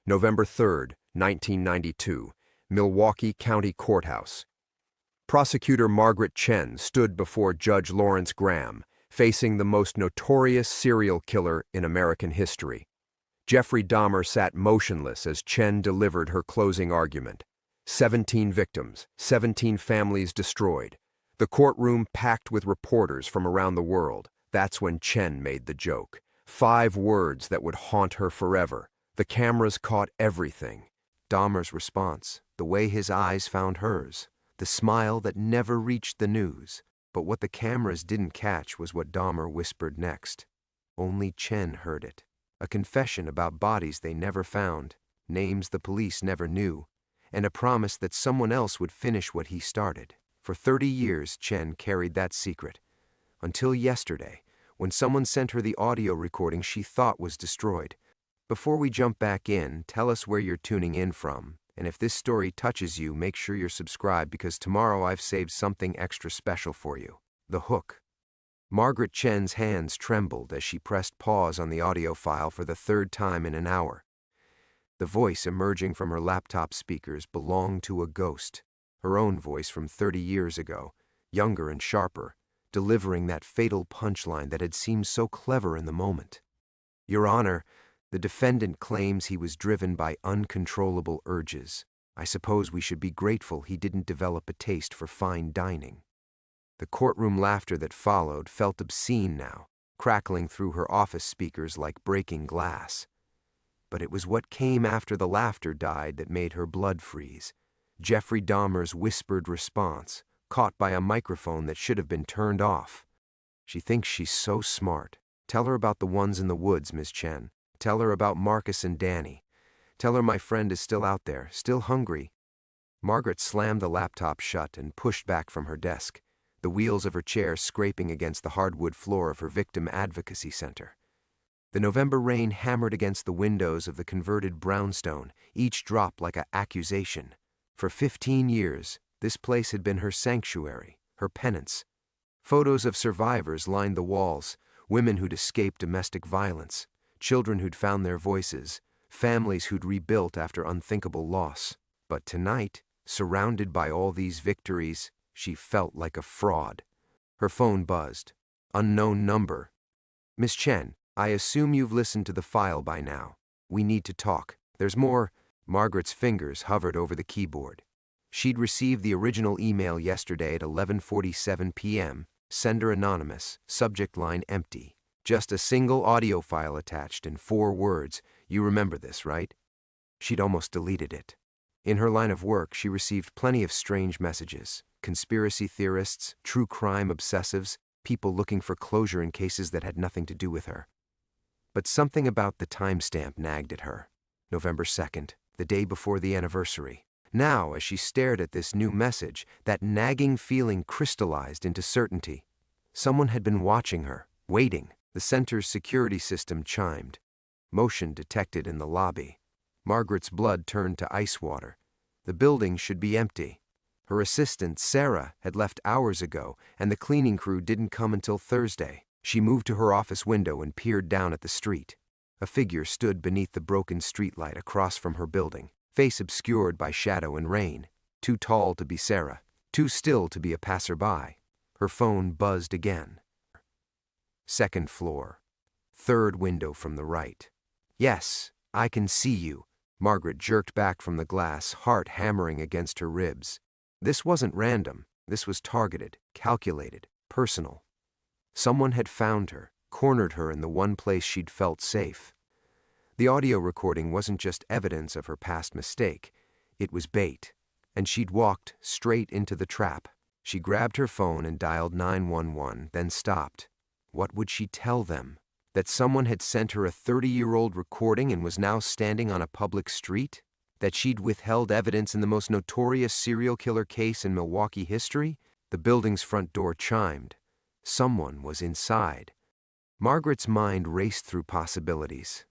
November 3, 1992, Milwaukee County Courthouse. Prosecutor Margaret Chen stood before Judge Lawrence Graham, facing the most notorious serial killer in American history. Jeffrey Dahmer sat motionless as Chen delivered her closing argument. 17 victims, 17 families destroyed. The courtroom packed with reporters from around the world. That's when Chen made the joke. 5 words that would haunt her forever. The cameras caught everything. Dahmer's response, the way his eyes found hers, the smile that never reached the news. But what the cameras didn't catch was what Dahmer whispered next. Only Chen heard it. A confession about bodies they never found, names the police never knew, and a promise that someone else would finish what he started. For 30 years, Chen carried that secret. Until yesterday, when someone sent her the audio recording she thought was destroyed. Before we jump back in, tell us where you're tuning in from. And if this story touches you, make sure you're subscribed because tomorrow I've saved something extra special for you. The hook. Margaret Chen's hands trembled as she pressed pause on the audio file for the 3rd time in an hour. The voice emerging from her laptop speakers belonged to a ghost. Her own voice from 30 years ago, younger and sharper, delivering that fatal punchline that had seemed so clever in the moment. Your Honor, the defendant claims he was driven by uncontrollable urges. I suppose we should be grateful he didn't develop a taste for fine dining. The courtroom laughter that followed felt obscene now, crackling through her office speakers like breaking glass. But it was what came after the laughter died that made her blood freeze. Jeffrey Dahmer's whispered response, caught by a microphone that should have been turned off. She thinks she's so smart. Tell her about the ones in the woods, Ms. Chen. Tell her about Marcus and Danny. Tell her my friend is still out there, still hungry. Margaret slammed the laptop shut and pushed back from her desk, the wheels of her chair scraping against the hardwood floor of her victim advocacy center. The November rain hammered against the windows of the converted brownstone, each drop like an accusation. For 15 years, this place had been her sanctuary, her penance. Photos of survivors lined the walls, women who'd escaped domestic violence, children who'd found their voices, families who'd rebuilt after unthinkable loss. But tonight, surrounded by all these victories, she felt like a fraud. Her phone buzzed. Unknown number. Miss Chen, I assume you've listened to the file by now. We need to talk. There's more. Margaret's fingers hovered over the keyboard. She'd received the original email yesterday at 11:47 p.m., sender anonymous, subject line empty. Just a single audio file attached in 4 words. You remember this, right? She'd almost deleted it. In her line of work, she received plenty of strange messages. Conspiracy theorists, true crime obsessives, people looking for closure in cases that had nothing to do with her. But something about the timestamp nagged at her. November 2nd, the day before the anniversary. Now, as she stared at this new message, that nagging feeling crystallized into certainty. Someone had been watching her, waiting. The center's security system chimed. Motion detected in the lobby. Margaret's blood turned to ice water. The building should be empty. Her assistant, Sarah, had left hours ago, and the cleaning crew didn't come until Thursday. She moved to her office window and peered down at the street. A figure stood beneath the broken streetlight across from her building, face obscured by shadow and rain. Too tall to be Sarah, too still to be a passerby. Her phone buzzed again. 2nd floor. 3rd window from the right. Yes, I can see you. Margaret jerked back from the glass, heart hammering against her ribs. This wasn't random. This was targeted, calculated, personal. Someone had found her, cornered her in the one place she'd felt safe. The audio recording wasn't just evidence of her past mistake. It was bait. And she'd walked straight into the trap. She grabbed her phone and dialed 911, then stopped. What would she tell them? That someone had sent her a 30-year-old recording and was now standing on a public street? That she'd withheld evidence in the most notorious serial killer case in Milwaukee history? The building's front door chimed. Someone was inside. Margaret's mind raced through possibilities.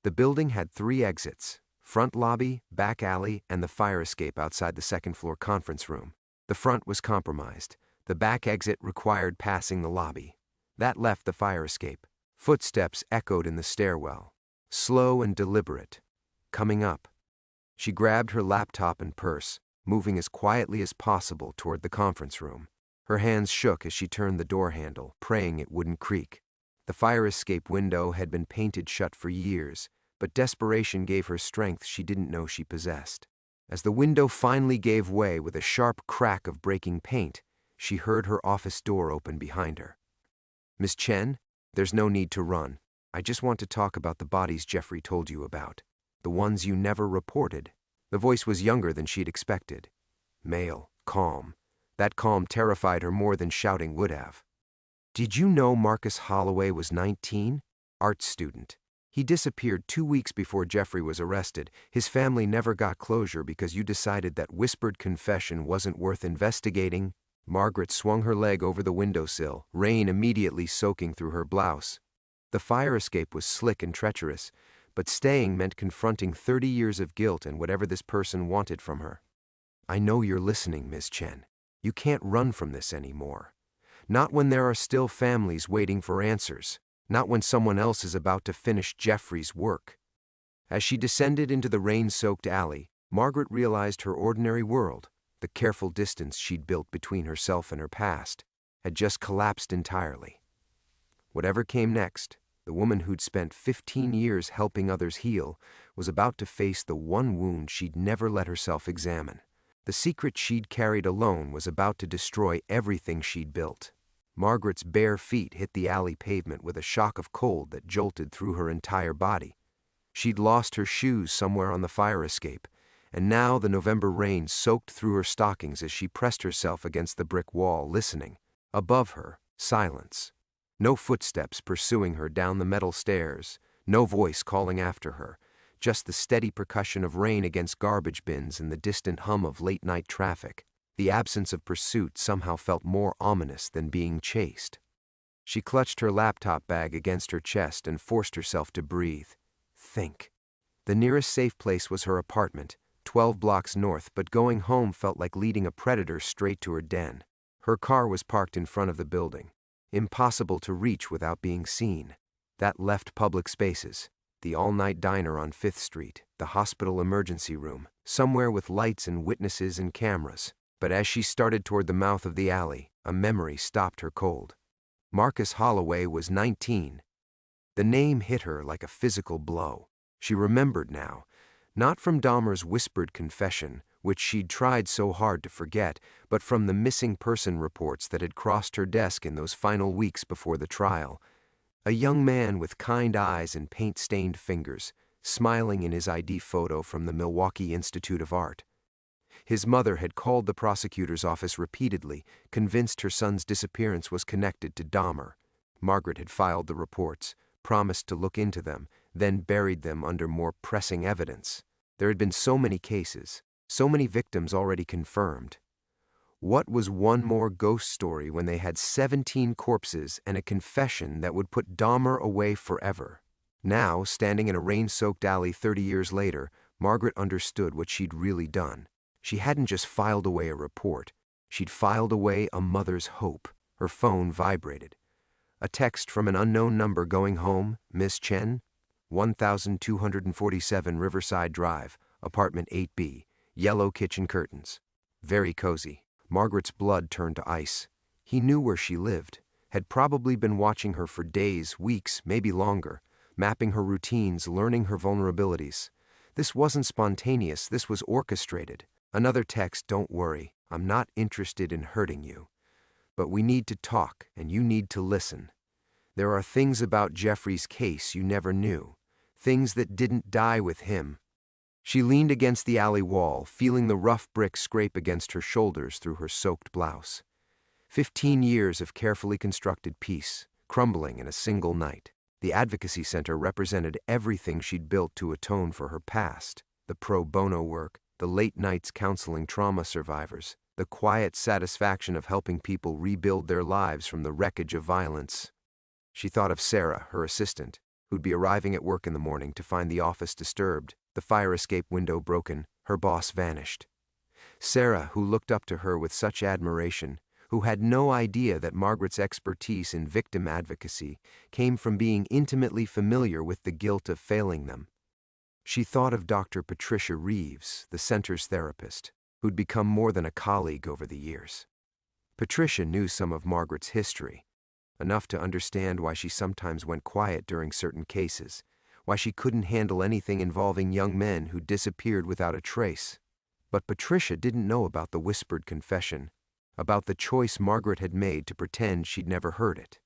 The building had 3 exits: front lobby, back alley, and the fire escape outside the 2nd floor conference room. The front was compromised. The back exit required passing the lobby. That left the fire escape. Footsteps echoed in the stairwell. Slow and deliberate. coming up. She grabbed her laptop and purse, moving as quietly as possible toward the conference room. Her hands shook as she turned the door handle, praying it wouldn't creak. The fire escape window had been painted shut for years, but desperation gave her strength she didn't know she possessed. As the window finally gave way with a sharp crack of breaking paint, she heard her office door open behind her. "Miss Chen, there's no need to run. I just want to talk about the bodies Jeffrey told you about. The ones you never reported." The voice was younger than she'd expected. Male, calm. That calm terrified her more than shouting would have. "Did you know Marcus Holloway was 19? Art student. He disappeared 2 weeks before Jeffrey was arrested. His family never got closure because you decided that whispered confession wasn't worth investigating." Margaret swung her leg over the windowsill, rain immediately soaking through her blouse. The fire escape was slick and treacherous, but staying meant confronting 30 years of guilt and whatever this person wanted from her. "I know you're listening, Ms. Chen. You can't run from this anymore. Not when there are still families waiting for answers. Not when someone else is about to finish Jeffrey's work." As she descended into the rain-soaked alley, Margaret realized her ordinary world, the careful distance she'd built between herself and her past, had just collapsed entirely. Whatever came next, the woman who'd spent 15 years helping others heal was about to face the one wound she'd never let herself examine. The secret she'd carried alone was about to destroy everything she'd built. Margaret's bare feet hit the alley pavement with a shock of cold that jolted through her entire body. She'd lost her shoes somewhere on the fire escape, and now the November rain soaked through her stockings as she pressed herself against the brick wall, listening. Above her, silence. No footsteps pursuing her down the metal stairs, no voice calling after her, just the steady percussion of rain against garbage bins and the distant hum of late-night traffic. The absence of pursuit somehow felt more ominous than being chased. She clutched her laptop bag against her chest and forced herself to breathe. Think. The nearest safe place was her apartment, 12 blocks north, but going home felt like leading a predator straight to her den. Her car was parked in front of the building. Impossible to reach without being seen. That left public spaces. The all-night diner on 5th Street, the hospital emergency room, somewhere with lights and witnesses and cameras. But as she started toward the mouth of the alley, a memory stopped her cold. Marcus Holloway was 19. The name hit her like a physical blow. She remembered now, not from Dahmer's whispered confession, which she'd tried so hard to forget, but from the missing person reports that had crossed her desk in those final weeks before the trial. A young man with kind eyes and paint-stained fingers, smiling in his ID photo from the Milwaukee Institute of Art. His mother had called the prosecutor's office repeatedly, convinced her son's disappearance was connected to Dahmer. Margaret had filed the reports, promised to look into them, then buried them under more pressing evidence. There had been so many cases, so many victims already confirmed. What was one more ghost story when they had 17 corpses and a confession that would put Dahmer away forever? Now, standing in a rain-soaked alley 30 years later, Margaret understood what she'd really done. She hadn't just filed away a report. She'd filed away a mother's hope. Her phone vibrated. A text from an unknown number going home, Miss Chen, 1247 Riverside Drive, apartment 8B, yellow kitchen curtains. Very cozy. Margaret's blood turned to ice. He knew where she lived, had probably been watching her for days, weeks, maybe longer, mapping her routines, learning her vulnerabilities. This wasn't spontaneous, this was orchestrated. Another text, "Don't worry, I'm not interested in hurting you. But we need to talk, and you need to listen. There are things about Jeffrey's case you never knew, things that didn't die with him." She leaned against the alley wall, feeling the rough brick scrape against her shoulders through her soaked blouse. 15 years of carefully constructed peace, crumbling in a single night. The Advocacy Center represented everything she'd built to atone for her past, the pro bono work, the late nights counseling trauma survivors, the quiet satisfaction of helping people rebuild their lives from the wreckage of violence. She thought of Sarah, her assistant, who'd be arriving at work in the morning to find the office disturbed, the fire escape window broken, her boss vanished. Sarah, who looked up to her with such admiration, who had no idea that Margaret's expertise in victim advocacy came from being intimately familiar with the guilt of failing them. She thought of Dr. Patricia Reeves, the center's therapist, who'd become more than a colleague over the years. Patricia knew some of Margaret's history, enough to understand why she sometimes went quiet during certain cases, why she couldn't handle anything involving young men who disappeared without a trace. But Patricia didn't know about the whispered confession, about the choice Margaret had made to pretend she'd never heard it.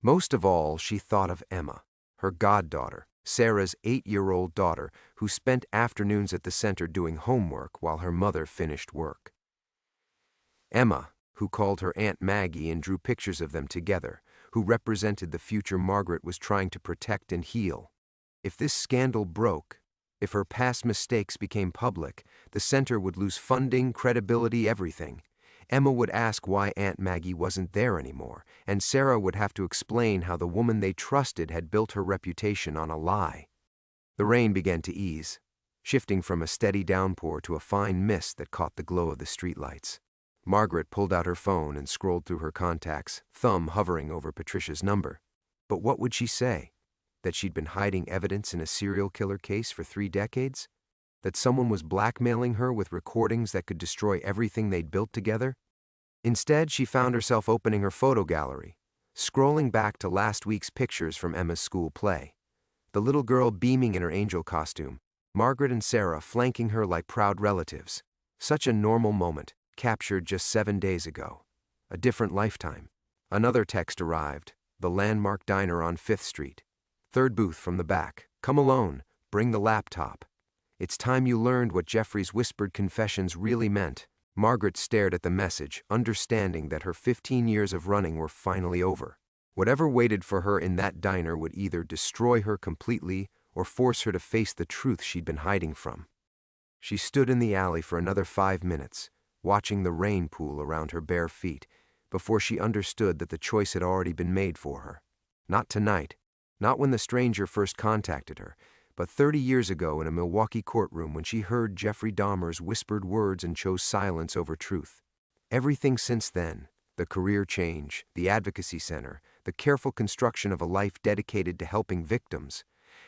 Most of all, she thought of Emma, her goddaughter, Sarah's 8-year-old daughter, who spent afternoons at the center doing homework while her mother finished work. Emma, who called her Aunt Maggie and drew pictures of them together, who represented the future Margaret was trying to protect and heal. If this scandal broke, if her past mistakes became public, the center would lose funding, credibility, everything. Emma would ask why Aunt Maggie wasn't there anymore, and Sarah would have to explain how the woman they trusted had built her reputation on a lie. The rain began to ease, shifting from a steady downpour to a fine mist that caught the glow of the streetlights. Margaret pulled out her phone and scrolled through her contacts, thumb hovering over Patricia's number. But what would she say? That she'd been hiding evidence in a serial killer case for 3 decades? That someone was blackmailing her with recordings that could destroy everything they'd built together? Instead, she found herself opening her photo gallery, scrolling back to last week's pictures from Emma's school play. The little girl beaming in her angel costume, Margaret and Sarah flanking her like proud relatives. Such a normal moment, captured just 7 days ago. A different lifetime. Another text arrived, the landmark diner on 5th Street. 3rd booth from the back. Come alone, bring the laptop. It's time you learned what Jeffrey's whispered confessions really meant. Margaret stared at the message, understanding that her 15 years of running were finally over. Whatever waited for her in that diner would either destroy her completely or force her to face the truth she'd been hiding from. She stood in the alley for another 5 minutes, watching the rain pool around her bare feet, before she understood that the choice had already been made for her. Not tonight, not when the stranger first contacted her, but 30 years ago in a Milwaukee courtroom when she heard Jeffrey Dahmer's whispered words and chose silence over truth. Everything since then, the career change, the advocacy center, the careful construction of a life dedicated to helping victims,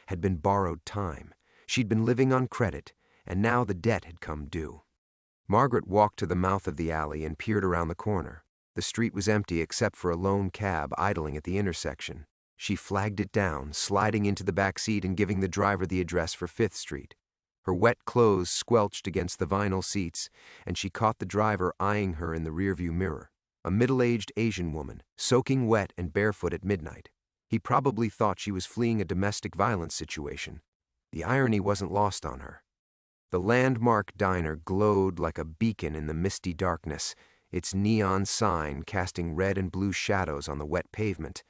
had been borrowed time. She'd been living on credit, and now the debt had come due. Margaret walked to the mouth of the alley and peered around the corner. The street was empty except for a lone cab idling at the intersection. She flagged it down, sliding into the back seat and giving the driver the address for 5th Street. Her wet clothes squelched against the vinyl seats, and she caught the driver eyeing her in the rearview mirror. A middle-aged Asian woman, soaking wet and barefoot at midnight. He probably thought she was fleeing a domestic violence situation. The irony wasn't lost on her. The landmark diner glowed like a beacon in the misty darkness, its neon sign casting red and blue shadows on the wet pavement.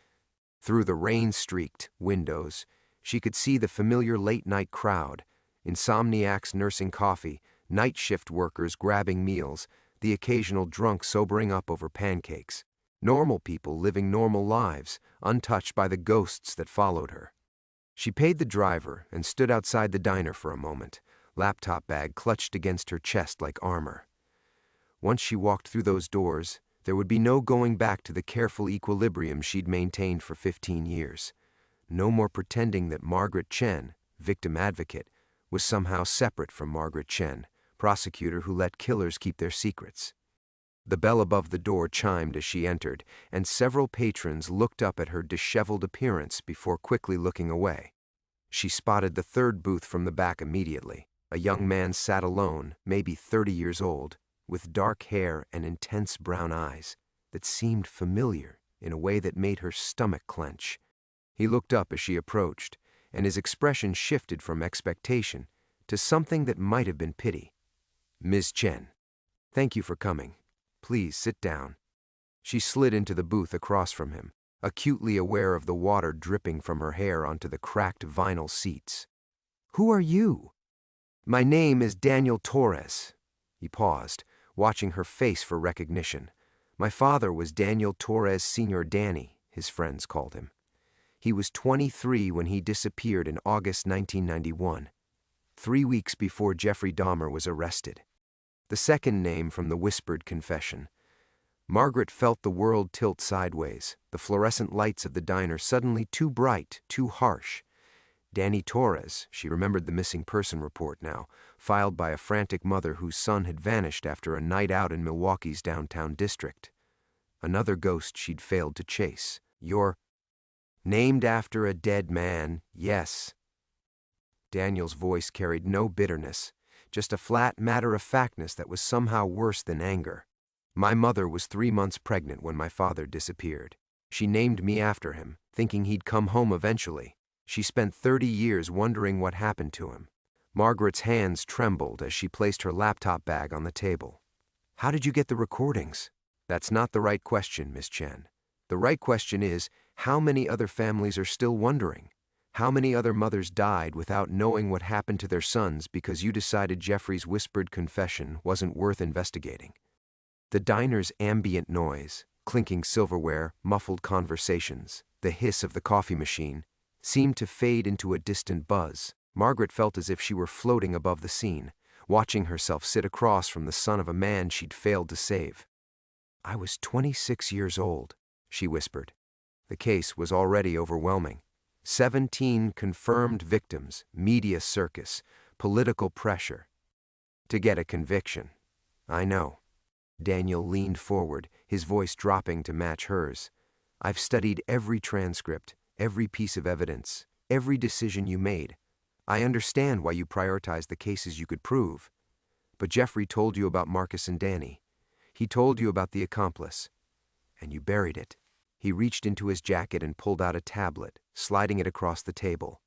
Through the rain-streaked windows, she could see the familiar late-night crowd, insomniacs nursing coffee, night shift workers grabbing meals, the occasional drunk sobering up over pancakes. Normal people living normal lives, untouched by the ghosts that followed her. She paid the driver and stood outside the diner for a moment, laptop bag clutched against her chest like armor. Once she walked through those doors, there would be no going back to the careful equilibrium she'd maintained for 15 years. No more pretending that Margaret Chen, victim advocate, was somehow separate from Margaret Chen, prosecutor who let killers keep their secrets. The bell above the door chimed as she entered, and several patrons looked up at her disheveled appearance before quickly looking away. She spotted the 3rd booth from the back immediately. A young man sat alone, maybe 30 years old, with dark hair and intense brown eyes that seemed familiar in a way that made her stomach clench. He looked up as she approached, and his expression shifted from expectation to something that might have been pity. "Ms. Chen, thank you for coming. Please sit down." She slid into the booth across from him, acutely aware of the water dripping from her hair onto the cracked vinyl seats. "Who are you?" "My name is Daniel Torres." He paused, watching her face for recognition. "My father was Daniel Torres Sr. Danny," his friends called him. He was 23 when he disappeared in August 1991, 3 weeks before Jeffrey Dahmer was arrested. The second name from the whispered confession. Margaret felt the world tilt sideways, the fluorescent lights of the diner suddenly too bright, too harsh. Danny Torres, she remembered the missing person report now, filed by a frantic mother whose son had vanished after a night out in Milwaukee's downtown district. Another ghost she'd failed to chase. You're named after a dead man, yes. Daniel's voice carried no bitterness, just a flat matter-of-factness that was somehow worse than anger. My mother was 3 months pregnant when my father disappeared. She named me after him, thinking he'd come home eventually. She spent 30 years wondering what happened to him. Margaret's hands trembled as she placed her laptop bag on the table. How did you get the recordings? That's not the right question, Miss Chen. The right question is, how many other families are still wondering? How many other mothers died without knowing what happened to their sons because you decided Jeffrey's whispered confession wasn't worth investigating? The diner's ambient noise, clinking silverware, muffled conversations, the hiss of the coffee machine, seemed to fade into a distant buzz. Margaret felt as if she were floating above the scene, watching herself sit across from the son of a man she'd failed to save. I was 26 years old, she whispered. The case was already overwhelming. 17 confirmed victims, media circus, political pressure. To get a conviction. I know. Daniel leaned forward, his voice dropping to match hers. I've studied every transcript, every piece of evidence, every decision you made. I understand why you prioritized the cases you could prove. But Jeffrey told you about Marcus and Danny. He told you about the accomplice. And you buried it. He reached into his jacket and pulled out a tablet, sliding it across the table.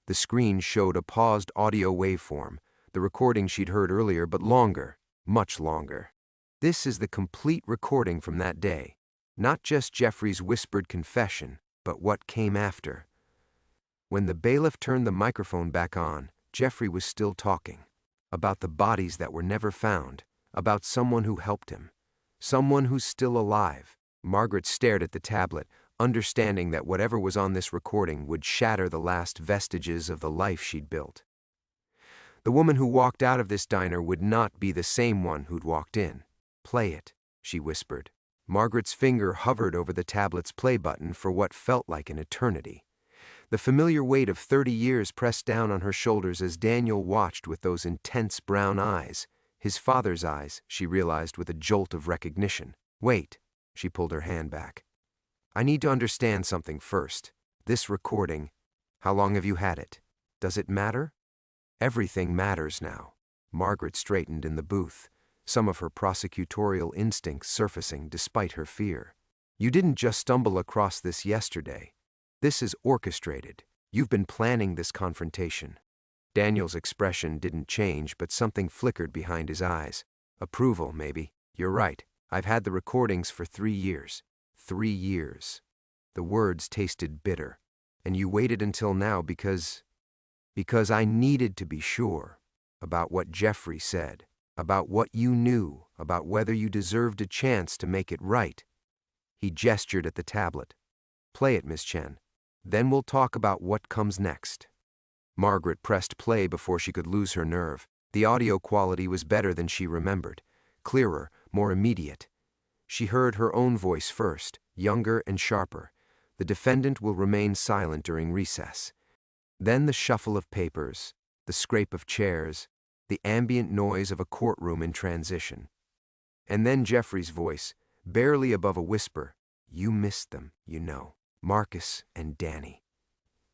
The screen showed a paused audio waveform, the recording she'd heard earlier, but longer, much longer. This is the complete recording from that day. Not just Jeffrey's whispered confession, but what came after. When the bailiff turned the microphone back on, Jeffrey was still talking. About the bodies that were never found, about someone who helped him. Someone who's still alive. Margaret stared at the tablet, understanding that whatever was on this recording would shatter the last vestiges of the life she'd built. The woman who walked out of this diner would not be the same one who'd walked in. Play it, she whispered. Margaret's finger hovered over the tablet's play button for what felt like an eternity. The familiar weight of 30 years pressed down on her shoulders as Daniel watched with those intense brown eyes. His father's eyes, she realized with a jolt of recognition. Wait. She pulled her hand back. I need to understand something first. This recording, how long have you had it? Does it matter? Everything matters now. Margaret straightened in the booth, some of her prosecutorial instincts surfacing despite her fear. You didn't just stumble across this yesterday. This is orchestrated. You've been planning this confrontation. Daniel's expression didn't change, but something flickered behind his eyes. Approval, maybe. You're right. I've had the recordings for 3 years. 3 years. The words tasted bitter. And you waited until now because I needed to be sure about what Jeffrey said, about what you knew, about whether you deserved a chance to make it right. He gestured at the tablet. Play it, Miss Chen. Then we'll talk about what comes next. Margaret pressed play before she could lose her nerve. The audio quality was better than she remembered. Clearer, more immediate. She heard her own voice first, younger and sharper. The defendant will remain silent during recess. Then the shuffle of papers, the scrape of chairs, the ambient noise of a courtroom in transition. And then Jeffrey's voice, barely above a whisper. You missed them, you know. Marcus and Danny.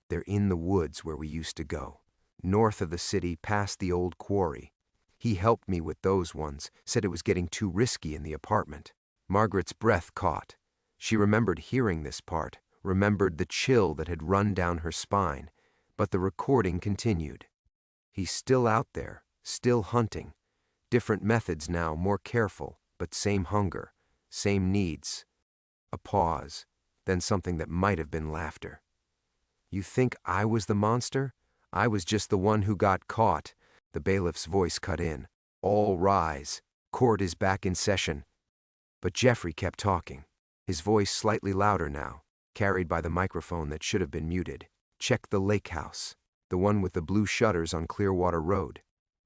They're in the woods where we used to go. North of the city, past the old quarry. He helped me with those ones, said it was getting too risky in the apartment. Margaret's breath caught. She remembered hearing this part, remembered the chill that had run down her spine, but the recording continued. He's still out there, still hunting. Different methods now, more careful, but same hunger, same needs. A pause, then something that might have been laughter. You think I was the monster? I was just the one who got caught. The bailiff's voice cut in. All rise. Court is back in session. But Jeffrey kept talking, his voice slightly louder now, carried by the microphone that should have been muted. Check the lake house, the one with the blue shutters on Clearwater Road.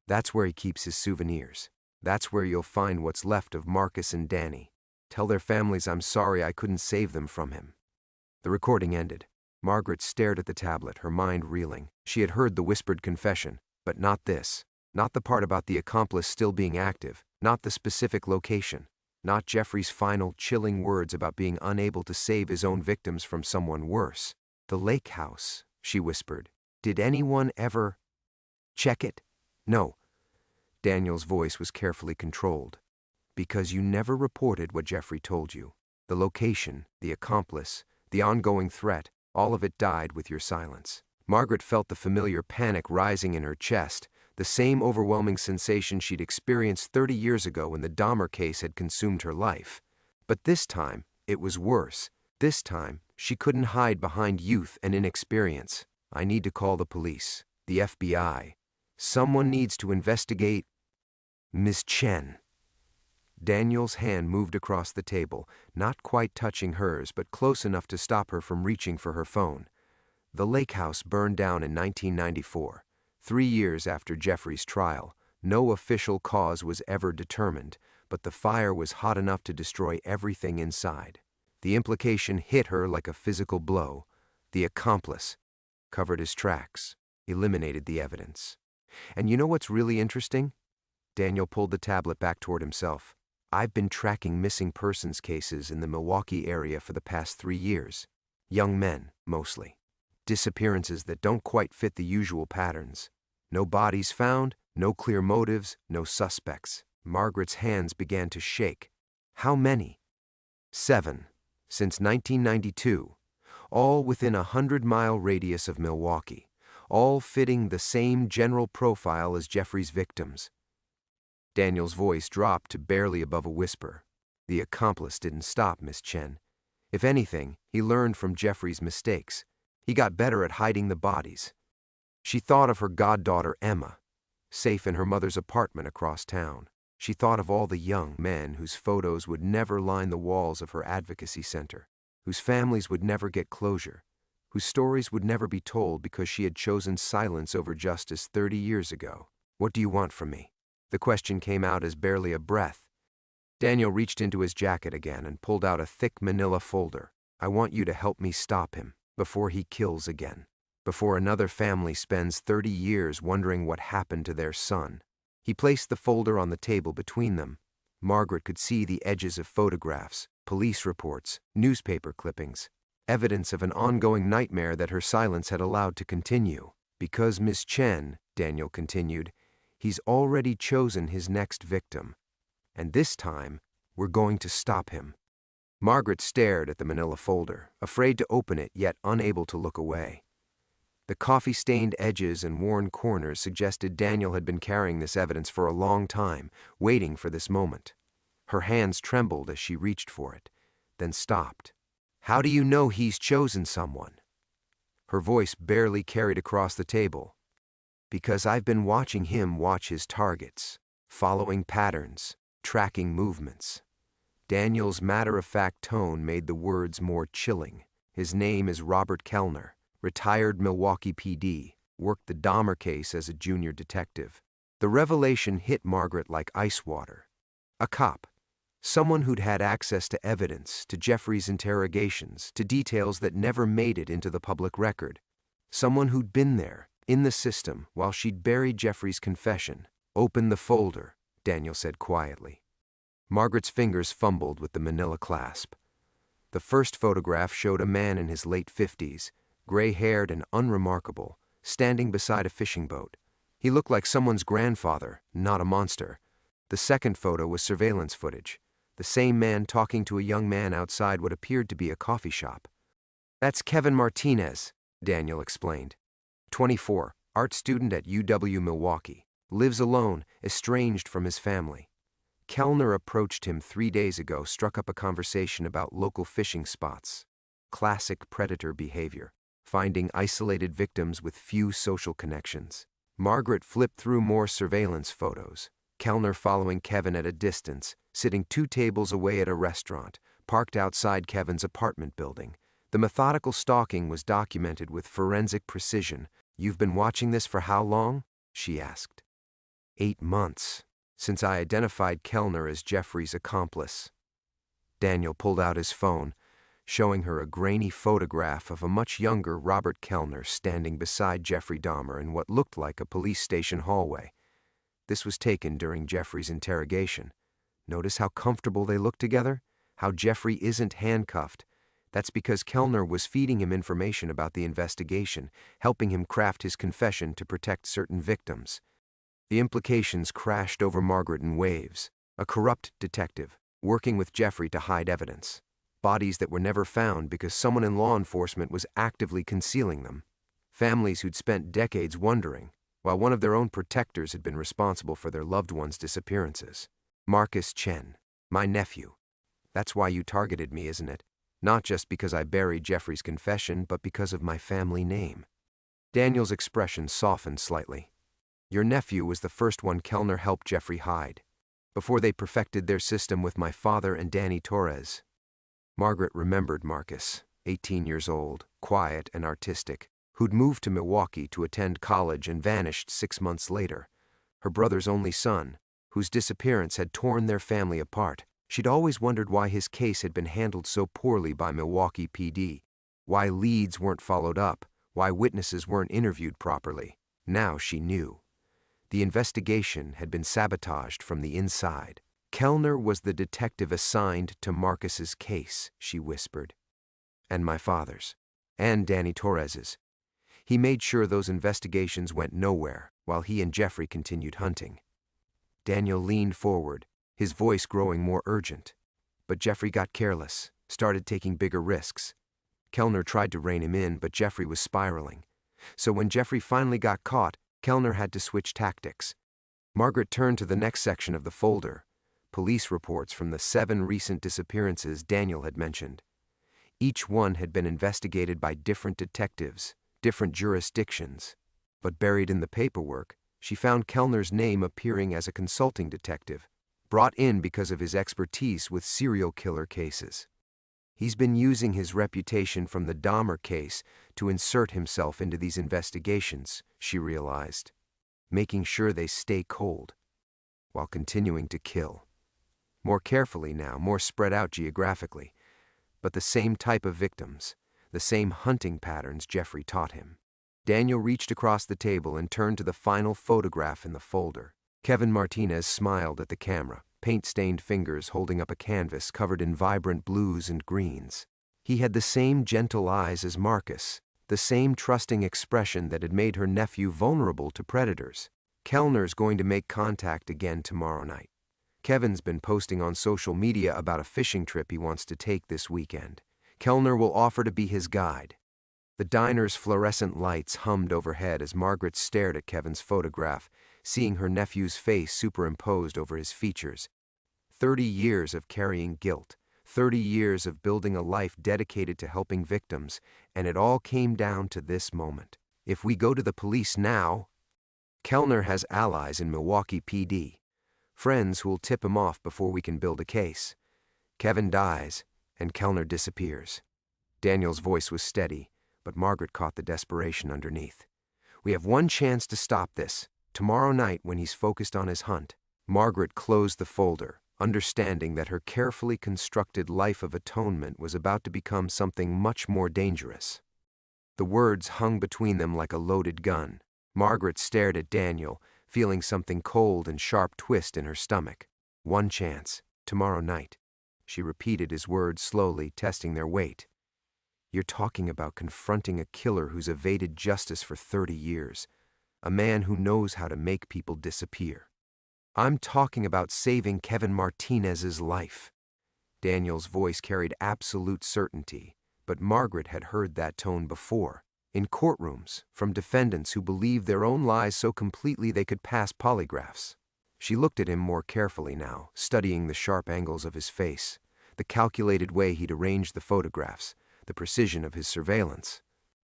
That's where he keeps his souvenirs. That's where you'll find what's left of Marcus and Danny. Tell their families I'm sorry I couldn't save them from him. The recording ended. Margaret stared at the tablet, her mind reeling. She had heard the whispered confession, but not this. Not the part about the accomplice still being active, not the specific location, not Jeffrey's final chilling words about being unable to save his own victims from someone worse. "The lake house," she whispered. "Did anyone ever check it?" "No." Daniel's voice was carefully controlled. "Because you never reported what Jeffrey told you. The location, the accomplice, the ongoing threat, all of it died with your silence." Margaret felt the familiar panic rising in her chest, the same overwhelming sensation she'd experienced 30 years ago when the Dahmer case had consumed her life. But this time, it was worse. This time, she couldn't hide behind youth and inexperience. "I need to call the police, the FBI. Someone needs to investigate Miss Chen." Daniel's hand moved across the table, not quite touching hers, but close enough to stop her from reaching for her phone. The lake house burned down in 1994, 3 years after Jeffrey's trial. No official cause was ever determined, but the fire was hot enough to destroy everything inside. The implication hit her like a physical blow. The accomplice covered his tracks, eliminated the evidence. And you know what's really interesting? Daniel pulled the tablet back toward himself. "I've been tracking missing persons cases in the Milwaukee area for the past 3 years. Young men, mostly. Disappearances that don't quite fit the usual patterns. No bodies found, no clear motives, no suspects." Margaret's hands began to shake. "How many?" 7, since 1992. All within a 100-mile radius of Milwaukee. All fitting the same general profile as Jeffrey's victims. Daniel's voice dropped to barely above a whisper. "The accomplice didn't stop, Miss Chen. If anything, he learned from Jeffrey's mistakes. He got better at hiding the bodies." She thought of her goddaughter Emma, safe in her mother's apartment across town. She thought of all the young men whose photos would never line the walls of her advocacy center, whose families would never get closure, whose stories would never be told because she had chosen silence over justice 30 years ago. "What do you want from me?" The question came out as barely a breath. Daniel reached into his jacket again and pulled out a thick manila folder. "I want you to help me stop him before he kills again, before another family spends 30 years wondering what happened to their son." He placed the folder on the table between them. Margaret could see the edges of photographs, police reports, newspaper clippings, evidence of an ongoing nightmare that her silence had allowed to continue. "Because Miss Chen," Daniel continued, "he's already chosen his next victim. And this time, we're going to stop him." Margaret stared at the manila folder, afraid to open it yet unable to look away. The coffee-stained edges and worn corners suggested Daniel had been carrying this evidence for a long time, waiting for this moment. Her hands trembled as she reached for it, then stopped. "How do you know he's chosen someone?" Her voice barely carried across the table. "Because I've been watching him watch his targets, following patterns, tracking movements." Daniel's matter-of-fact tone made the words more chilling. "His name is Robert Kellner, retired Milwaukee PD, worked the Dahmer case as a junior detective." The revelation hit Margaret like ice water. A cop. Someone who'd had access to evidence, to Jeffrey's interrogations, to details that never made it into the public record. Someone who'd been there, in the system, while she'd buried Jeffrey's confession. "Open the folder," Daniel said quietly. Margaret's fingers fumbled with the manila clasp. The first photograph showed a man in his late 50s, gray-haired and unremarkable, standing beside a fishing boat. He looked like someone's grandfather, not a monster. The second photo was surveillance footage. The same man talking to a young man outside what appeared to be a coffee shop. "That's Kevin Martinez," Daniel explained. 24, art student at UW Milwaukee. Lives alone, estranged from his family. Kellner approached him 3 days ago, struck up a conversation about local fishing spots. Classic predator behavior, finding isolated victims with few social connections. Margaret flipped through more surveillance photos. Kellner following Kevin at a distance, sitting 2 tables away at a restaurant, parked outside Kevin's apartment building. The methodical stalking was documented with forensic precision. "You've been watching this for how long?" she asked. 8 months. Since I identified Kellner as Jeffrey's accomplice." Daniel pulled out his phone. showing her a grainy photograph of a much younger Robert Kellner standing beside Jeffrey Dahmer in what looked like a police station hallway. This was taken during Jeffrey's interrogation. Notice how comfortable they look together? How Jeffrey isn't handcuffed. That's because Kellner was feeding him information about the investigation, helping him craft his confession to protect certain victims. The implications crashed over Margaret in waves. A corrupt detective, working with Jeffrey to hide evidence. Bodies that were never found because someone in law enforcement was actively concealing them. Families who'd spent decades wondering, while one of their own protectors had been responsible for their loved ones' disappearances. Marcus Chen, my nephew. That's why you targeted me, isn't it? Not just because I buried Jeffrey's confession, but because of my family name. Daniel's expression softened slightly. Your nephew was the first one Kellner helped Jeffrey hide, before they perfected their system with my father and Danny Torres. Margaret remembered Marcus, 18 years old, quiet and artistic, who'd moved to Milwaukee to attend college and vanished 6 months later. Her brother's only son, whose disappearance had torn their family apart. She'd always wondered why his case had been handled so poorly by Milwaukee PD, why leads weren't followed up, why witnesses weren't interviewed properly. Now she knew. The investigation had been sabotaged from the inside. Kellner was the detective assigned to Marcus's case, she whispered. And my father's. And Danny Torres's. He made sure those investigations went nowhere while he and Jeffrey continued hunting. Daniel leaned forward, his voice growing more urgent. But Jeffrey got careless, started taking bigger risks. Kellner tried to rein him in, but Jeffrey was spiraling. So when Jeffrey finally got caught, Kellner had to switch tactics. Margaret turned to the next section of the folder, police reports from the 7 recent disappearances Daniel had mentioned. Each one had been investigated by different detectives, different jurisdictions. But buried in the paperwork, she found Kellner's name appearing as a consulting detective, brought in because of his expertise with serial killer cases. He's been using his reputation from the Dahmer case to insert himself into these investigations, she realized, making sure they stay cold, while continuing to kill. More carefully now, more spread out geographically, but the same type of victims, the same hunting patterns Jeffrey taught him. Daniel reached across the table and turned to the final photograph in the folder. Kevin Martinez smiled at the camera, paint-stained fingers holding up a canvas covered in vibrant blues and greens. He had the same gentle eyes as Marcus, the same trusting expression that had made her nephew vulnerable to predators. Kellner's going to make contact again tomorrow night. Kevin's been posting on social media about a fishing trip he wants to take this weekend. Kellner will offer to be his guide. The diner's fluorescent lights hummed overhead as Margaret stared at Kevin's photograph, seeing her nephew's face superimposed over his features. 30 years of carrying guilt, 30 years of building a life dedicated to helping victims, and it all came down to this moment. If we go to the police now, Kellner has allies in Milwaukee PD, friends who'll tip him off before we can build a case. Kevin dies, and Kellner disappears. Daniel's voice was steady, but Margaret caught the desperation underneath. We have one chance to stop this. Tomorrow night when he's focused on his hunt. Margaret closed the folder, understanding that her carefully constructed life of atonement was about to become something much more dangerous. The words hung between them like a loaded gun. Margaret stared at Daniel, feeling something cold and sharp twist in her stomach. One chance, tomorrow night. She repeated his words slowly, testing their weight. You're talking about confronting a killer who's evaded justice for 30 years. A man who knows how to make people disappear. I'm talking about saving Kevin Martinez's life. Daniel's voice carried absolute certainty, but Margaret had heard that tone before, in courtrooms, from defendants who believed their own lies so completely they could pass polygraphs. She looked at him more carefully now, studying the sharp angles of his face, the calculated way he'd arranged the photographs, the precision of his surveillance.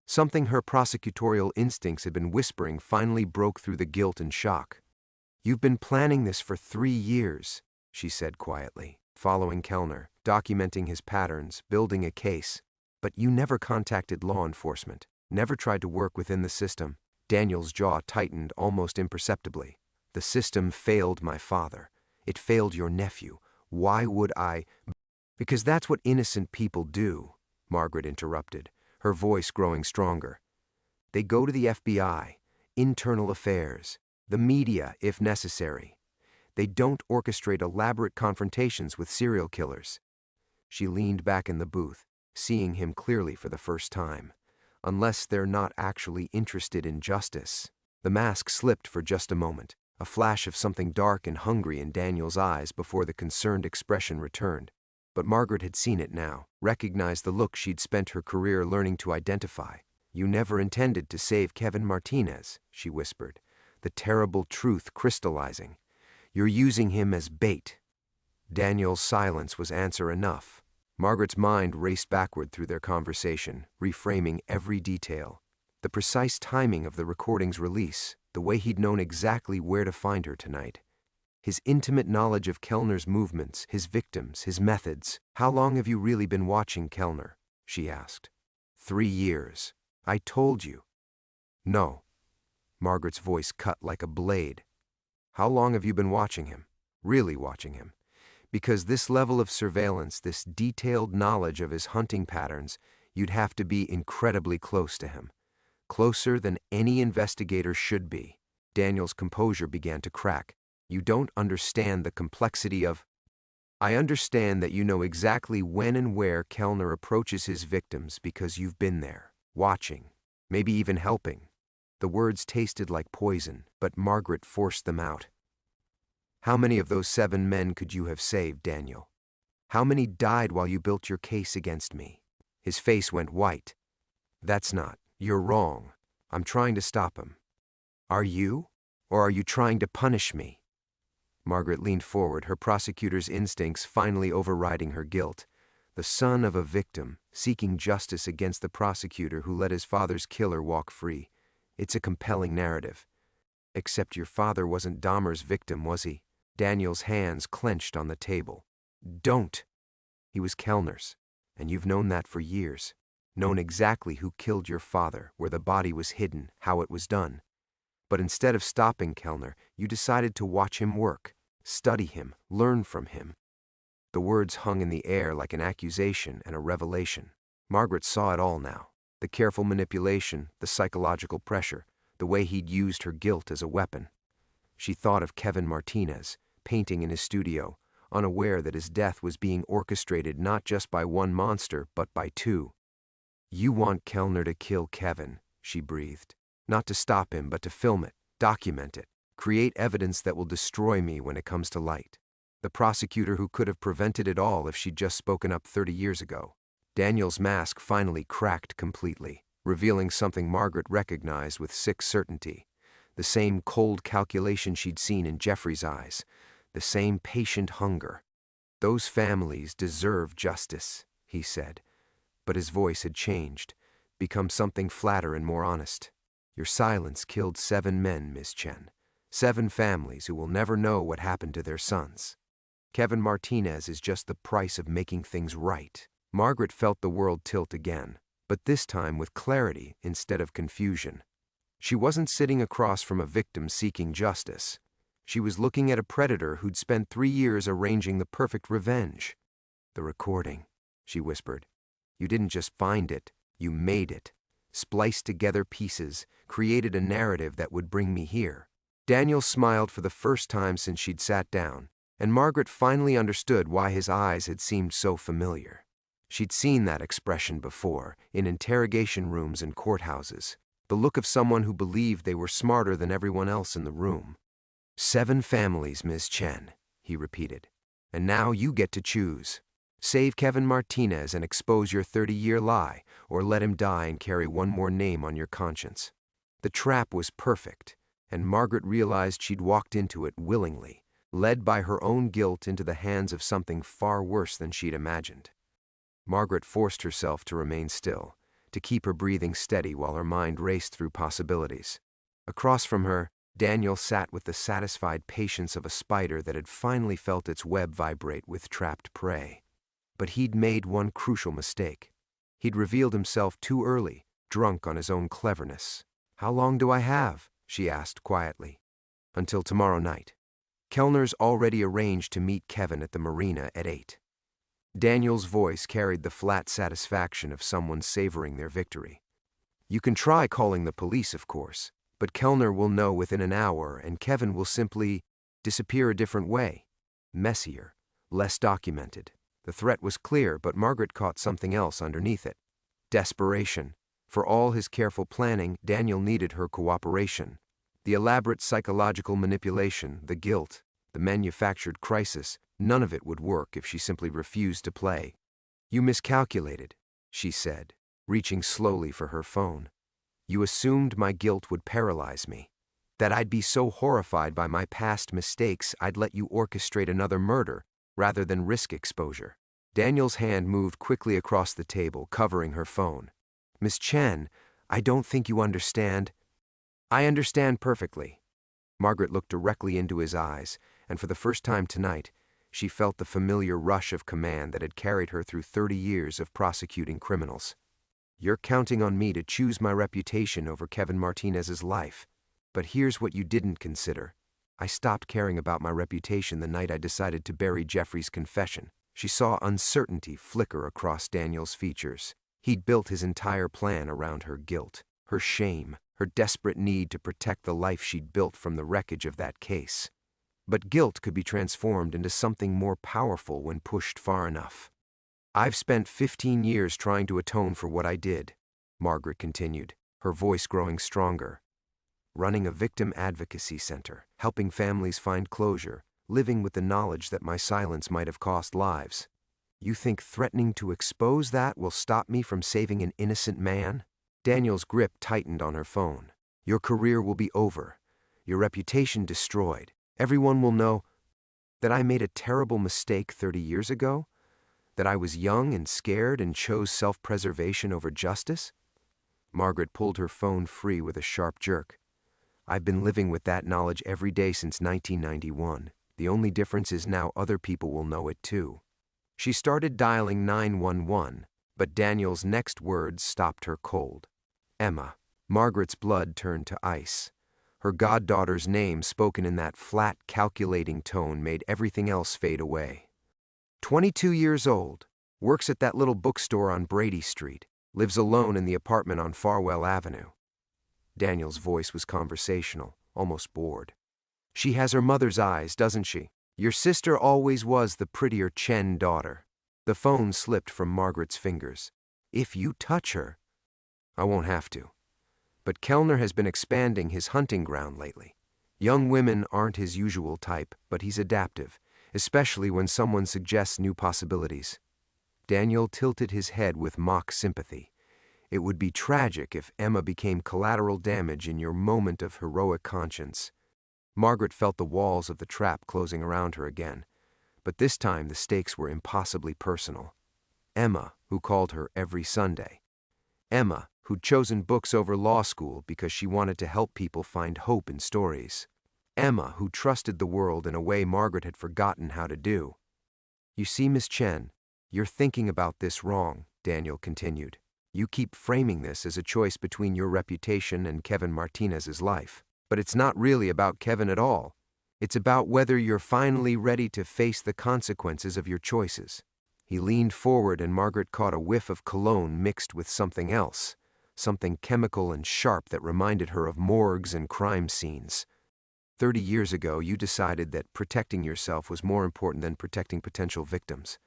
Something her prosecutorial instincts had been whispering finally broke through the guilt and shock. You've been planning this for 3 years, she said quietly, following Kellner, documenting his patterns, building a case. But you never contacted law enforcement, never tried to work within the system. Daniel's jaw tightened almost imperceptibly. The system failed my father. It failed your nephew. Why would I? Because that's what innocent people do. Margaret interrupted, her voice growing stronger. "They go to the FBI, internal affairs, the media if necessary. They don't orchestrate elaborate confrontations with serial killers." She leaned back in the booth, seeing him clearly for the first time. Unless they're not actually interested in justice. The mask slipped for just a moment, a flash of something dark and hungry in Daniel's eyes before the concerned expression returned. But Margaret had seen it now, recognized the look she'd spent her career learning to identify. "You never intended to save Kevin Martinez," she whispered, the terrible truth crystallizing. "You're using him as bait." Daniel's silence was answer enough. Margaret's mind raced backward through their conversation, reframing every detail. The precise timing of the recording's release, the way he'd known exactly where to find her tonight. His intimate knowledge of Kellner's movements, his victims, his methods. "How long have you really been watching Kellner?" she asked. 3 years. I told you." "No." Margaret's voice cut like a blade. "How long have you been watching him? Really watching him? Because this level of surveillance, this detailed knowledge of his hunting patterns, you'd have to be incredibly close to him. Closer than any investigator should be." Daniel's composure began to crack. "You don't understand the complexity of—" "I understand that you know exactly when and where Kellner approaches his victims because you've been there, watching, maybe even helping." The words tasted like poison, but Margaret forced them out. "How many of those 7 men could you have saved, Daniel? How many died while you built your case against me?" His face went white. "That's not. You're wrong. I'm trying to stop him." "Are you? Or are you trying to punish me?" Margaret leaned forward, her prosecutor's instincts finally overriding her guilt. The son of a victim, seeking justice against the prosecutor who let his father's killer walk free. It's a compelling narrative. Except your father wasn't Dahmer's victim, was he? Daniel's hands clenched on the table. "Don't!" "He was Kellner's, and you've known that for years. Known exactly who killed your father, where the body was hidden, how it was done. But instead of stopping Kellner, you decided to watch him work, study him, learn from him." The words hung in the air like an accusation and a revelation. Margaret saw it all now. The careful manipulation, the psychological pressure, the way he'd used her guilt as a weapon. She thought of Kevin Martinez, painting in his studio, unaware that his death was being orchestrated not just by one monster, but by 2. "You want Kellner to kill Kevin," she breathed. "Not to stop him, but to film it, document it, create evidence that will destroy me when it comes to light. The prosecutor who could have prevented it all if she'd just spoken up 30 years ago." Daniel's mask finally cracked completely, revealing something Margaret recognized with sick certainty. The same cold calculation she'd seen in Jeffrey's eyes, the same patient hunger. "Those families deserve justice," he said, but his voice had changed, become something flatter and more honest. "Your silence killed 7 men, Miss Chen. 7 families who will never know what happened to their sons. Kevin Martinez is just the price of making things right." Margaret felt the world tilt again, but this time with clarity instead of confusion. She wasn't sitting across from a victim seeking justice. She was looking at a predator who'd spent 3 years arranging the perfect revenge. "The recording," she whispered. "You didn't just find it, you made it. Spliced together pieces, created a narrative that would bring me here." Daniel smiled for the first time since she'd sat down, and Margaret finally understood why his eyes had seemed so familiar. She'd seen that expression before, in interrogation rooms and courthouses. The look of someone who believed they were smarter than everyone else in the room. 7 families, Ms. Chen," he repeated. "And now you get to choose. Save Kevin Martinez and expose your 30-year lie, or let him die and carry one more name on your conscience." The trap was perfect, and Margaret realized she'd walked into it willingly, led by her own guilt into the hands of something far worse than she'd imagined. Margaret forced herself to remain still, to keep her breathing steady while her mind raced through possibilities. Across from her, Daniel sat with the satisfied patience of a spider that had finally felt its web vibrate with trapped prey. But he'd made one crucial mistake. He'd revealed himself too early, drunk on his own cleverness. "How long do I have?" she asked quietly. "Until tomorrow night. Kellner's already arranged to meet Kevin at the marina at 8. Daniel's voice carried the flat satisfaction of someone savoring their victory. "You can try calling the police, of course, but Kellner will know within an hour and Kevin will simply disappear a different way. Messier, less documented." The threat was clear, but Margaret caught something else underneath it. Desperation. For all his careful planning, Daniel needed her cooperation. The elaborate psychological manipulation, the guilt, the manufactured crisis, none of it would work if she simply refused to play. "You miscalculated," she said, reaching slowly for her phone. "You assumed my guilt would paralyze me, that I'd be so horrified by my past mistakes I'd let you orchestrate another murder rather than risk exposure." Daniel's hand moved quickly across the table, covering her phone. "Miss Chen, I don't think you understand." "I understand perfectly." Margaret looked directly into his eyes, and for the first time tonight, she felt the familiar rush of command that had carried her through 30 years of prosecuting criminals. "You're counting on me to choose my reputation over Kevin Martinez's life. But here's what you didn't consider. I stopped caring about my reputation the night I decided to bury Jeffrey's confession." She saw uncertainty flicker across Daniel's features. He'd built his entire plan around her guilt, her shame, her desperate need to protect the life she'd built from the wreckage of that case. But guilt could be transformed into something more powerful when pushed far enough. "I've spent 15 years trying to atone for what I did," Margaret continued, her voice growing stronger. "Running a victim advocacy center, helping families find closure, living with the knowledge that my silence might have cost lives. You think threatening to expose that will stop me from saving an innocent man?" Daniel's grip tightened on her phone. "Your career will be over, your reputation destroyed. Everyone will know that I made a terrible mistake 30 years ago, that I was young and scared and chose self-preservation over justice." Margaret pulled her phone free with a sharp jerk. "I've been living with that knowledge every day since 1991. The only difference is now other people will know it too." She started dialing 911, but Daniel's next words stopped her cold. "Emma." Margaret's blood turned to ice. Her goddaughter's name spoken in that flat, calculating tone made everything else fade away. 22 years old, works at that little bookstore on Brady Street, lives alone in the apartment on Farwell Avenue. Daniel's voice was conversational, almost bored. "She has her mother's eyes, doesn't she? Your sister always was the prettier Chen daughter." The phone slipped from Margaret's fingers. "If you touch her—" "I won't have to. But Kellner has been expanding his hunting ground lately. Young women aren't his usual type, but he's adaptive, especially when someone suggests new possibilities." Daniel tilted his head with mock sympathy. "It would be tragic if Emma became collateral damage in your moment of heroic conscience." Margaret felt the walls of the trap closing around her again, but this time the stakes were impossibly personal. Emma, who called her every Sunday. Emma, who'd chosen books over law school because she wanted to help people find hope in stories. Emma, who trusted the world in a way Margaret had forgotten how to do. "You see, Miss Chen, you're thinking about this wrong," Daniel continued. "You keep framing this as a choice between your reputation and Kevin Martinez's life. But it's not really about Kevin at all. It's about whether you're finally ready to face the consequences of your choices." He leaned forward and Margaret caught a whiff of cologne mixed with something else, something chemical and sharp that reminded her of morgues and crime scenes. 30 years ago, you decided that protecting yourself was more important than protecting potential victims.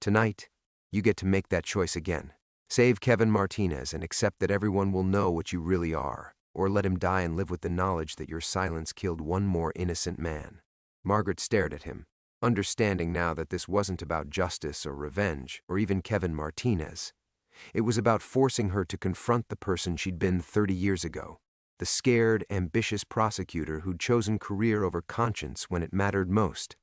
Tonight, you get to make that choice again. Save Kevin Martinez and accept that everyone will know what you really are, or let him die and live with the knowledge that your silence killed one more innocent man. Margaret stared at him, understanding now that this wasn't about justice or revenge, or even Kevin Martinez. It was about forcing her to confront the person she'd been 30 years ago, the scared, ambitious prosecutor who'd chosen career over conscience when it mattered most.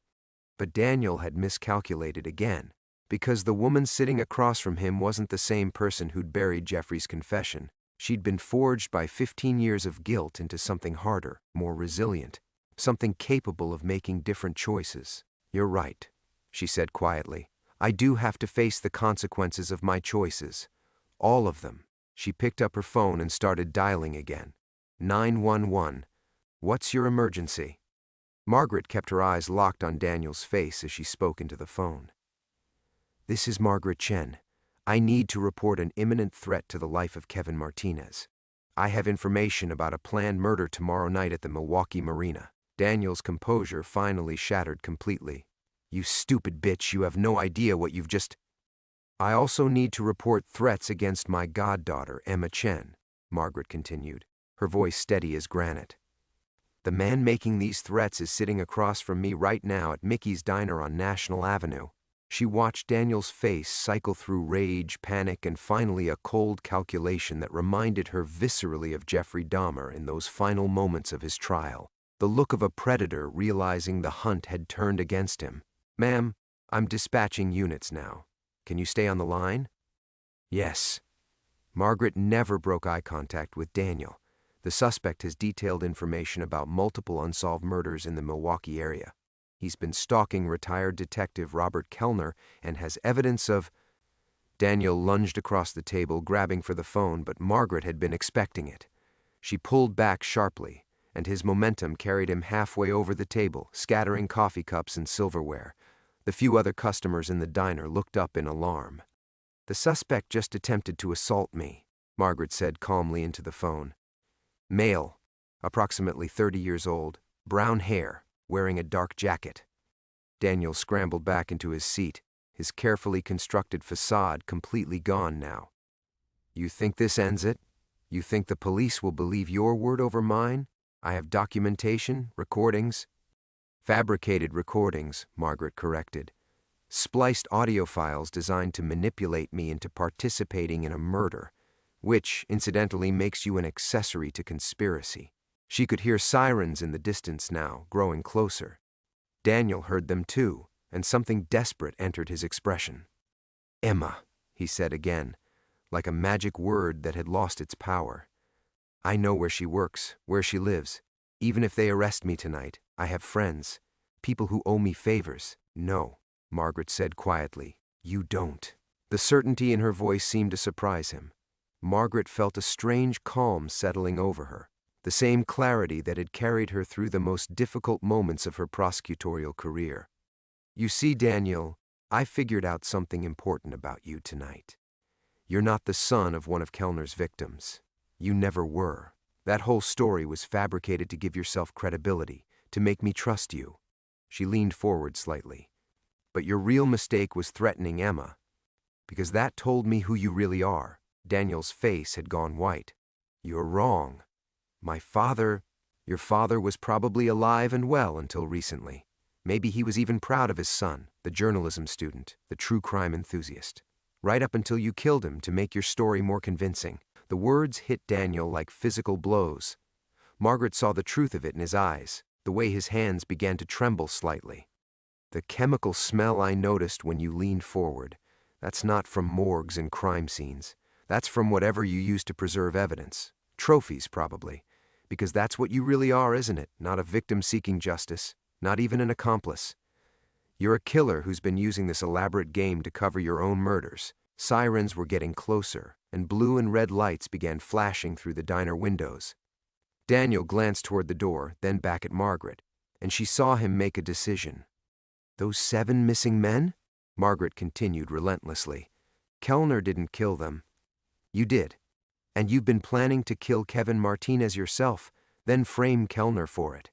But Daniel had miscalculated again, because the woman sitting across from him wasn't the same person who'd buried Jeffrey's confession. She'd been forged by 15 years of guilt into something harder, more resilient, something capable of making different choices. "You're right," she said quietly. "I do have to face the consequences of my choices. All of them." She picked up her phone and started dialing again. 911. "What's your emergency?" Margaret kept her eyes locked on Daniel's face as she spoke into the phone. This is Margaret Chen. I need to report an imminent threat to the life of Kevin Martinez. I have information about a planned murder tomorrow night at the Milwaukee Marina. Daniel's composure finally shattered completely. You stupid bitch, you have no idea what you've just... I also need to report threats against my goddaughter, Emma Chen, Margaret continued, her voice steady as granite. The man making these threats is sitting across from me right now at Mickey's Diner on National Avenue. She watched Daniel's face cycle through rage, panic, and finally a cold calculation that reminded her viscerally of Jeffrey Dahmer in those final moments of his trial. The look of a predator realizing the hunt had turned against him. Ma'am, I'm dispatching units now. Can you stay on the line? Yes. Margaret never broke eye contact with Daniel. The suspect has detailed information about multiple unsolved murders in the Milwaukee area. He's been stalking retired detective Robert Kellner and has evidence of... Daniel lunged across the table, grabbing for the phone, but Margaret had been expecting it. She pulled back sharply, and his momentum carried him halfway over the table, scattering coffee cups and silverware. The few other customers in the diner looked up in alarm. The suspect just attempted to assault me, Margaret said calmly into the phone. Male, approximately 30 years old, brown hair, wearing a dark jacket. Daniel scrambled back into his seat, his carefully constructed facade completely gone now. You think this ends it? You think the police will believe your word over mine? I have documentation, recordings. Fabricated recordings, Margaret corrected. Spliced audio files designed to manipulate me into participating in a murder, which, incidentally, makes you an accessory to conspiracy. She could hear sirens in the distance now, growing closer. Daniel heard them too, and something desperate entered his expression. Emma, he said again, like a magic word that had lost its power. I know where she works, where she lives. Even if they arrest me tonight, I have friends, people who owe me favors. No, Margaret said quietly, you don't. The certainty in her voice seemed to surprise him. Margaret felt a strange calm settling over her, the same clarity that had carried her through the most difficult moments of her prosecutorial career. You see, Daniel, I figured out something important about you tonight. You're not the son of one of Kellner's victims. You never were. That whole story was fabricated to give yourself credibility, to make me trust you. She leaned forward slightly. But your real mistake was threatening Emma, because that told me who you really are. Daniel's face had gone white. You're wrong. Your father was probably alive and well until recently. Maybe he was even proud of his son, the journalism student, the true crime enthusiast. Right up until you killed him to make your story more convincing. The words hit Daniel like physical blows. Margaret saw the truth of it in his eyes, the way his hands began to tremble slightly. The chemical smell I noticed when you leaned forward, that's not from morgues and crime scenes. That's from whatever you use to preserve evidence. Trophies, probably. Because that's what you really are, isn't it? Not a victim seeking justice, not even an accomplice. You're a killer who's been using this elaborate game to cover your own murders. Sirens were getting closer, and blue and red lights began flashing through the diner windows. Daniel glanced toward the door, then back at Margaret, and she saw him make a decision. Those 7 missing men? Margaret continued relentlessly. Kellner didn't kill them. You did. And you've been planning to kill Kevin Martinez yourself, then frame Kellner for it.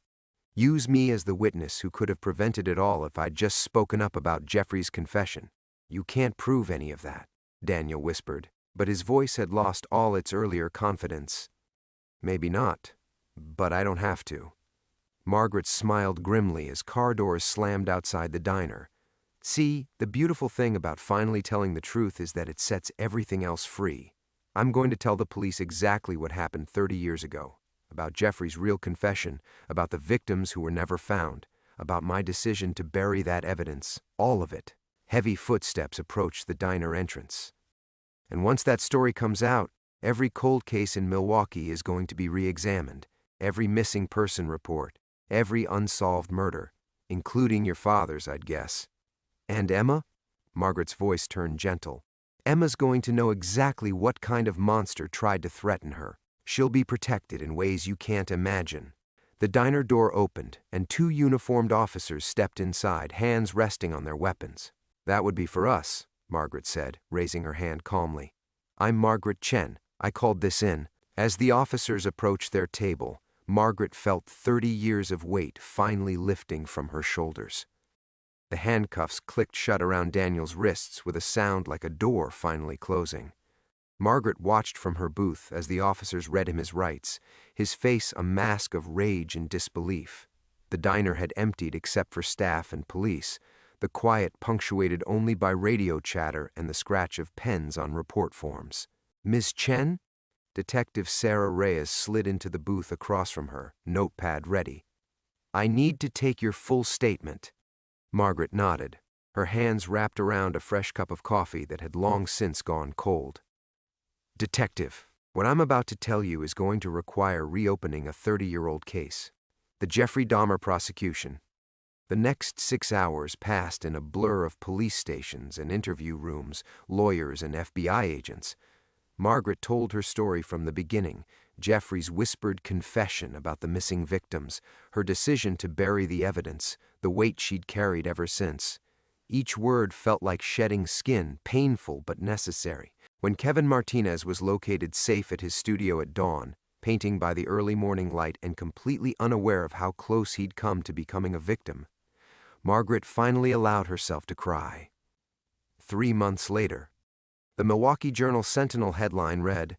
Use me as the witness who could have prevented it all if I'd just spoken up about Jeffrey's confession. You can't prove any of that, Daniel whispered, but his voice had lost all its earlier confidence. Maybe not, but I don't have to. Margaret smiled grimly as car doors slammed outside the diner. See, the beautiful thing about finally telling the truth is that it sets everything else free. I'm going to tell the police exactly what happened 30 years ago, about Jeffrey's real confession, about the victims who were never found, about my decision to bury that evidence, all of it. Heavy footsteps approached the diner entrance. And once that story comes out, every cold case in Milwaukee is going to be re-examined, every missing person report, every unsolved murder, including your father's, I'd guess. And Emma? Margaret's voice turned gentle. Emma's going to know exactly what kind of monster tried to threaten her. She'll be protected in ways you can't imagine. The diner door opened, and 2 uniformed officers stepped inside, hands resting on their weapons. That would be for us, Margaret said, raising her hand calmly. "I'm Margaret Chen. I called this in." As the officers approached their table, Margaret felt 30 years of weight finally lifting from her shoulders. The handcuffs clicked shut around Daniel's wrists with a sound like a door finally closing. Margaret watched from her booth as the officers read him his rights, his face a mask of rage and disbelief. The diner had emptied except for staff and police, the quiet punctuated only by radio chatter and the scratch of pens on report forms. "Ms. Chen?" Detective Sarah Reyes slid into the booth across from her, notepad ready. "I need to take your full statement." Margaret nodded, her hands wrapped around a fresh cup of coffee that had long since gone cold. "Detective, what I'm about to tell you is going to require reopening a 30-year-old case. The Jeffrey Dahmer prosecution." The next 6 hours passed in a blur of police stations and interview rooms, lawyers and FBI agents. Margaret told her story from the beginning, Jeffrey's whispered confession about the missing victims, her decision to bury the evidence, the weight she'd carried ever since. Each word felt like shedding skin, painful but necessary. When Kevin Martinez was located safe at his studio at dawn, painting by the early morning light and completely unaware of how close he'd come to becoming a victim, Margaret finally allowed herself to cry. 3 months later, the Milwaukee Journal-Sentinel headline read,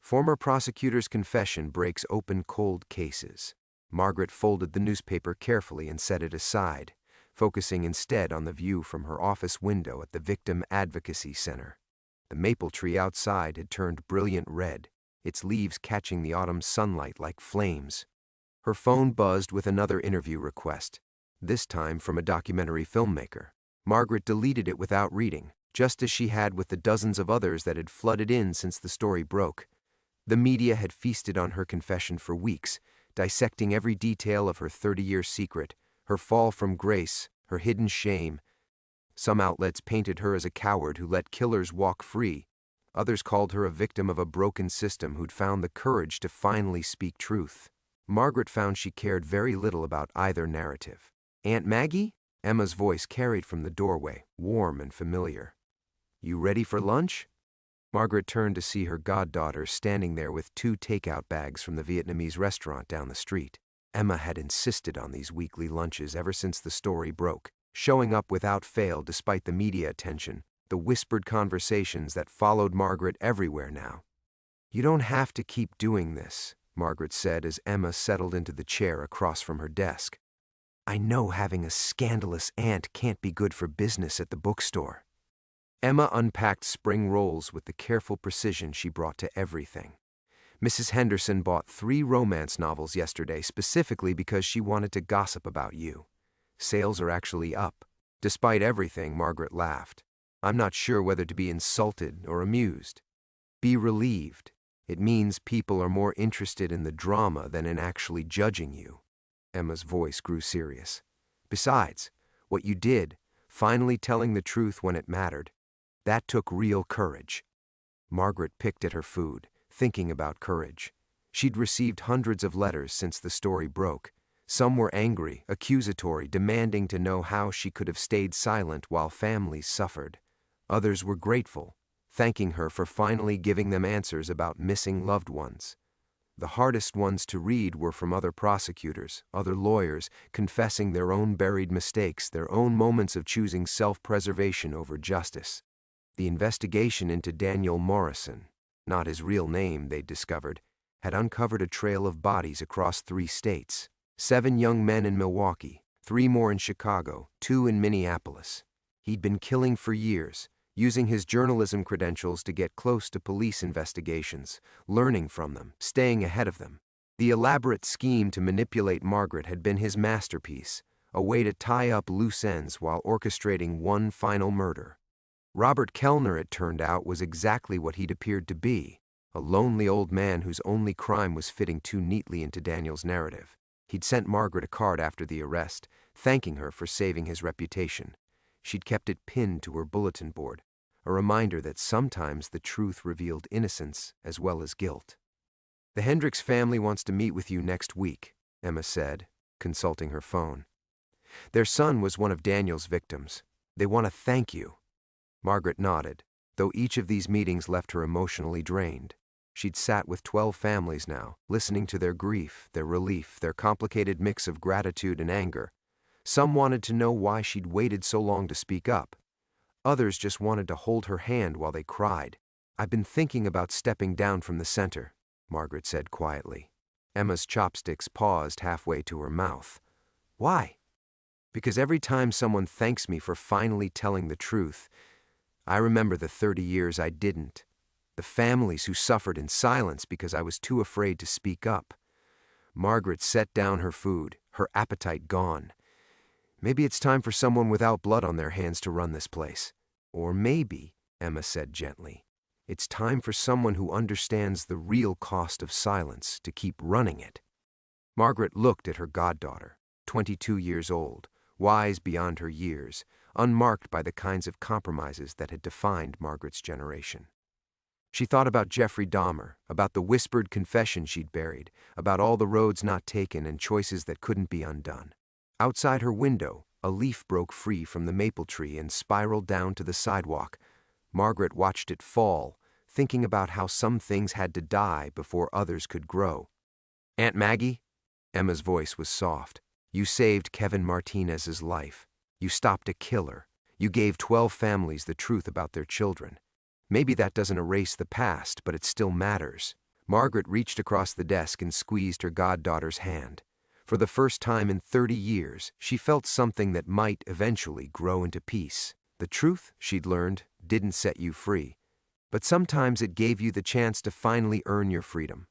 "Former prosecutor's confession breaks open cold cases." Margaret folded the newspaper carefully and set it aside, focusing instead on the view from her office window at the Victim Advocacy Center. The maple tree outside had turned brilliant red, its leaves catching the autumn sunlight like flames. Her phone buzzed with another interview request, this time from a documentary filmmaker. Margaret deleted it without reading, just as she had with the dozens of others that had flooded in since the story broke. The media had feasted on her confession for weeks, dissecting every detail of her 30-year secret, her fall from grace, her hidden shame. Some outlets painted her as a coward who let killers walk free. Others called her a victim of a broken system who'd found the courage to finally speak truth. Margaret found she cared very little about either narrative. "Aunt Maggie?" Emma's voice carried from the doorway, warm and familiar. "You ready for lunch?" Margaret turned to see her goddaughter standing there with 2 takeout bags from the Vietnamese restaurant down the street. Emma had insisted on these weekly lunches ever since the story broke, showing up without fail despite the media attention, the whispered conversations that followed Margaret everywhere now. "You don't have to keep doing this," Margaret said as Emma settled into the chair across from her desk. "I know having a scandalous aunt can't be good for business at the bookstore." Emma unpacked spring rolls with the careful precision she brought to everything. "Mrs. Henderson bought 3 romance novels yesterday specifically because she wanted to gossip about you. Sales are actually up." Despite everything, Margaret laughed. "I'm not sure whether to be insulted or amused." "Be relieved. It means people are more interested in the drama than in actually judging you." Emma's voice grew serious. "Besides, what you did, finally telling the truth when it mattered, that took real courage." Margaret picked at her food, thinking about courage. She'd received hundreds of letters since the story broke. Some were angry, accusatory, demanding to know how she could have stayed silent while families suffered. Others were grateful, thanking her for finally giving them answers about missing loved ones. The hardest ones to read were from other prosecutors, other lawyers, confessing their own buried mistakes, their own moments of choosing self-preservation over justice. The investigation into Daniel Morrison, not his real name, they'd discovered, had uncovered a trail of bodies across 3 states. 7 young men in Milwaukee, 3 more in Chicago, 2 in Minneapolis. He'd been killing for years, using his journalism credentials to get close to police investigations, learning from them, staying ahead of them. The elaborate scheme to manipulate Margaret had been his masterpiece, a way to tie up loose ends while orchestrating one final murder. Robert Kellner, it turned out, was exactly what he'd appeared to be, a lonely old man whose only crime was fitting too neatly into Daniel's narrative. He'd sent Margaret a card after the arrest, thanking her for saving his reputation. She'd kept it pinned to her bulletin board, a reminder that sometimes the truth revealed innocence as well as guilt. "The Hendricks family wants to meet with you next week," Emma said, consulting her phone. "Their son was one of Daniel's victims. They want to thank you." Margaret nodded, though each of these meetings left her emotionally drained. She'd sat with 12 families now, listening to their grief, their relief, their complicated mix of gratitude and anger. Some wanted to know why she'd waited so long to speak up. Others just wanted to hold her hand while they cried. "I've been thinking about stepping down from the center," Margaret said quietly. Emma's chopsticks paused halfway to her mouth. "Why?" "Because every time someone thanks me for finally telling the truth, I remember the 30 years I didn't. The families who suffered in silence because I was too afraid to speak up." Margaret set down her food, her appetite gone. "Maybe it's time for someone without blood on their hands to run this place. Or maybe," Emma said gently, "it's time for someone who understands the real cost of silence to keep running it." Margaret looked at her goddaughter, 22 years old, wise beyond her years, unmarked by the kinds of compromises that had defined Margaret's generation. She thought about Jeffrey Dahmer, about the whispered confession she'd buried, about all the roads not taken and choices that couldn't be undone. Outside her window, a leaf broke free from the maple tree and spiraled down to the sidewalk. Margaret watched it fall, thinking about how some things had to die before others could grow. "Aunt Maggie?" Emma's voice was soft. "You saved Kevin Martinez's life. You stopped a killer. You gave 12 families the truth about their children. Maybe that doesn't erase the past, but it still matters." Margaret reached across the desk and squeezed her goddaughter's hand. For the first time in 30 years, she felt something that might eventually grow into peace. The truth, she'd learned, didn't set you free, but sometimes it gave you the chance to finally earn your freedom.